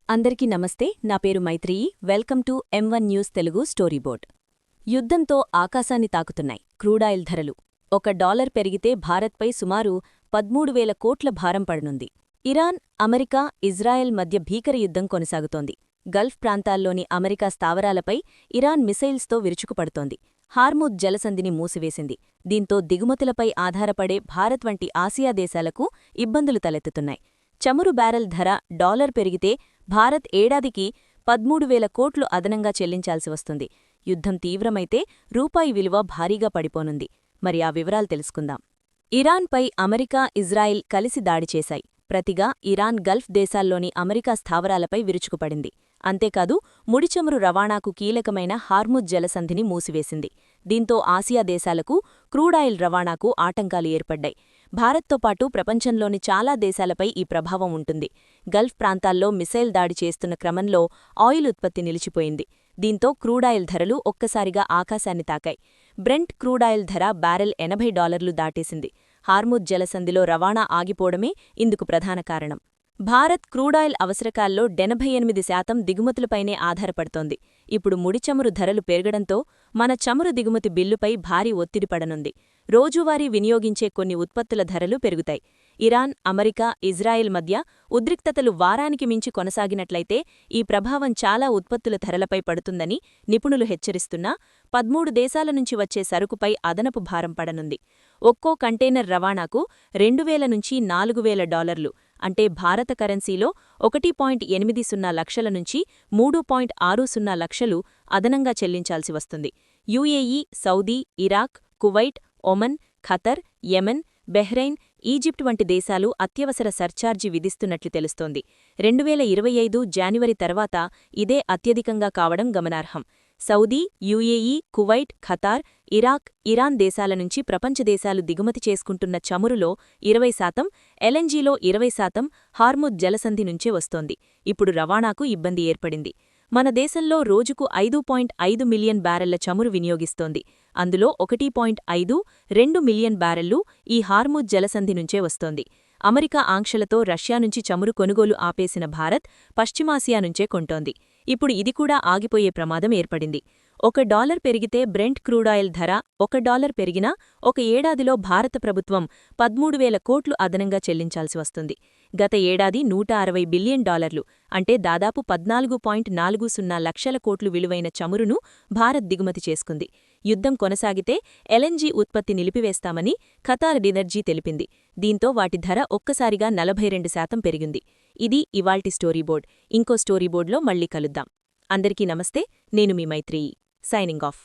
అందరికీ నమస్తే. నా పేరు Maitreyi. Welcome to M1 news Telugu storyboard. యుద్ధంతో ఆకాశాన్ని తాకుతున్నాయి క్రూడాయిల్ ధరలు. $1 పెరిగితే భారత్పై సుమారు 13,000 కోట్ల భారం పడనుంది. ఇరాన్, అమెరికా, ఇజ్రాయెల్ మధ్య భీకర యుద్ధం కొనసాగుతోంది. గల్ఫ్ ప్రాంతాల్లోని అమెరికా స్థావరాలపై ఇరాన్ మిసైల్స్తో విరుచుకుపడుతోంది. హార్ముద్ జలసంధిని మూసివేసింది. దీంతో దిగుమతులపై ఆధారపడే భారత్ వంటి ఆసియా దేశాలకు ఇబ్బందులు తలెత్తుతున్నాయి. చమురు బ్యారెల్ ధర $1 పెరిగితే భారత్ ఏడాదికి 13,000 కోట్లు అదనంగా చెల్లించాల్సి వస్తుంది. యుద్ధం తీవ్రమైతే రూపాయి విలువ భారీగా పడిపోనుంది. మరి ఆ వివరాలు తెలుసుకుందాం. ఇరాన్పై అమెరికా, ఇజ్రాయిల్ కలిసి దాడి చేశాయి. ప్రతిగా ఇరాన్ గల్ఫ్ దేశాల్లోని అమెరికా స్థావరాలపై విరుచుకుపడింది. అంతేకాదు ముడిచమురు రవాణాకు కీలకమైన హార్ముద్ జలసంధిని మూసివేసింది. దీంతో ఆసియా దేశాలకు క్రూడాయిల్ రవాణాకు ఆటంకాలు ఏర్పడ్డాయి. భారత్తో పాటు ప్రపంచంలోని చాలా దేశాలపై ఈ ప్రభావం ఉంటుంది. గల్ఫ్ ప్రాంతాల్లో మిసైల్ దాడి చేస్తున్న క్రమంలో ఆయిల్ ఉత్పత్తి నిలిచిపోయింది. దీంతో క్రూడాయిల్ ధరలు ఒక్కసారిగా ఆకాశాన్ని తాకాయి. బ్రెంట్ క్రూడాయిల్ ధర బ్యారెల్ $80 దాటేసింది. హార్ముద్ జలసంధిలో రవాణా ఆగిపోవడమే ఇందుకు ప్రధాన కారణం. భారత్ క్రూడాయిల్ అవసరకాల్లో 88% దిగుమతులపైనే ఆధారపడుతోంది. ఇప్పుడు ముడిచమురు ధరలు పెరగడంతో మన చమురు దిగుమతి బిల్లుపై భారీ ఒత్తిడి పడనుంది. రోజువారీ వినియోగించే కొన్ని ఉత్పత్తుల ధరలు పెరుగుతాయి. ఇరాన్, అమెరికా, ఇజ్రాయెల్ మధ్య ఉద్రిక్తతలు వారానికి మించి కొనసాగినట్లయితే ఈ ప్రభావం చాలా ఉత్పత్తుల ధరలపై పడుతుందని నిపుణులు హెచ్చరిస్తున్నా 13 దేశాల నుంచి వచ్చే సరుకుపై అదనపు భారం పడనుంది. ఒక్కో కంటైనర్ రవాణాకు $2,000 నుంచి $4,000 అంటే భారత కరెన్సీలో 1.80 లక్షల నుంచి 3.60 లక్షలు అదనంగా చెల్లించాల్సి వస్తుంది. UAE, Saudi, Iraq, Kuwait, Oman, Qatar, Yemen, Bahrain, Egypt వంటి దేశాలు అత్యవసర సర్ఛార్జి విధిస్తున్నట్లు తెలుస్తోంది. 2025 జాన్వరి తర్వాత ఇదే అత్యధికంగా కావడం గమనార్హం. Saudi, UAE, Kuwait, Qatar, Iraq, Iran దేశాల నుంచి ప్రపంచ దేశాలు దిగుమతి చేసుకుంటున్న చమురులో 20%, ఎల్ఎన్జీలో 20% హార్ముద్ జలసంధి నుంచే వస్తోంది. ఇప్పుడు రవాణాకు ఇబ్బంది ఏర్పడింది. మన దేశంలో రోజుకు 5.5 మిలియన్ బ్యారెళ్ల చమురు వినియోగిస్తోంది. అందులో 1.52 మిలియన్ బ్యారెళ్లు ఈ హార్ముద్ జలసంధి నుంచే వస్తోంది. అమెరికా ఆంక్షలతో రష్యా నుంచి చమురు కొనుగోలు ఆపేసిన భారత్ పశ్చిమాసియా నుంచే కొంటోంది. ఇప్పుడు ఇది కూడా ఆగిపోయే ప్రమాదం ఏర్పడింది. $1 పెరిగితే బ్రెంట్ క్రూడాయిల్ ధర $1 పెరిగినా ఒక ఏడాదిలో భారత ప్రభుత్వం 13,000 కోట్లు అదనంగా చెల్లించాల్సి వస్తుంది. గత ఏడాది $160 బిలియన్ అంటే దాదాపు 14.40 లక్షల కోట్లు విలువైన చమురును భారత్ దిగుమతి చేసుకుంది. యుద్ధం కొనసాగితే ఎల్ఎన్జీ ఉత్పత్తి నిలిపివేస్తామని ఖతార్ ఎనర్జీ తెలిపింది. దీంతో వాటి ధర ఒక్కసారిగా 42% పెరిగింది. ఇది ఇవాల్టి స్టోరీబోర్డ్. ఇంకో స్టోరీబోర్డ్లో మళ్ళీ కలుద్దాం. అందరికీ నమస్తే. నేను మీ మైత్రేయి. Signing off.